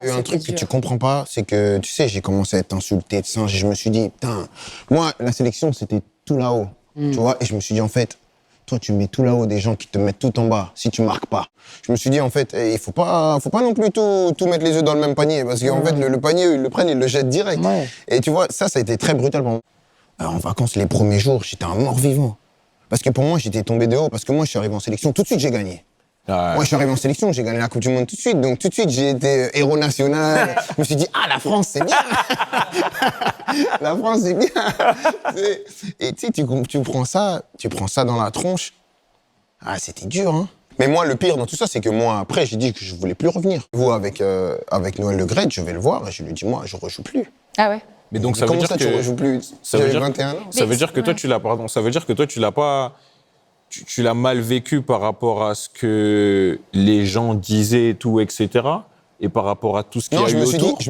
Un truc que tu comprends pas, c'est que, tu sais, j'ai commencé à être insulté de singe et je me suis dit, putain, moi, la sélection, c'était tout là-haut, tu vois, et je me suis dit, en fait, toi, tu mets tout là-haut des gens qui te mettent tout en bas si tu marques pas. Je me suis dit, en fait, il faut pas non plus tout mettre les œufs dans le même panier, parce qu'en fait, le panier, ils le prennent, ils le jettent direct. Ouais. Et tu vois, ça a été très brutal pour moi. En vacances, les premiers jours, j'étais un mort-vivant. Parce que pour moi, j'étais tombé de haut, parce que moi, je suis arrivé en sélection, tout de suite, j'ai gagné. Ouais. Moi, je suis arrivé en sélection, j'ai gagné la Coupe du Monde tout de suite. Donc, tout de suite, j'ai été héros national. Je me suis dit, ah, la France, c'est bien. La France, c'est bien. Et tu sais, tu prends ça dans la tronche. Ah, c'était dur, hein. Mais moi, le pire dans tout ça, c'est que moi, après, j'ai dit que je voulais plus revenir. Vous, avec Noël Le Graët, je vais le voir et je lui dis, moi, je rejoue plus. Ah ouais. Mais donc ça veut Comment dire ça, que tu rejoues plus? ça veut J'avais dire 21 ans. ça veut dire que toi tu l'as pas tu l'as mal vécu par rapport à ce que les gens disaient et tout, etc. Et par rapport à tout ce qu'il y Non, a je eu me suis autour. dit,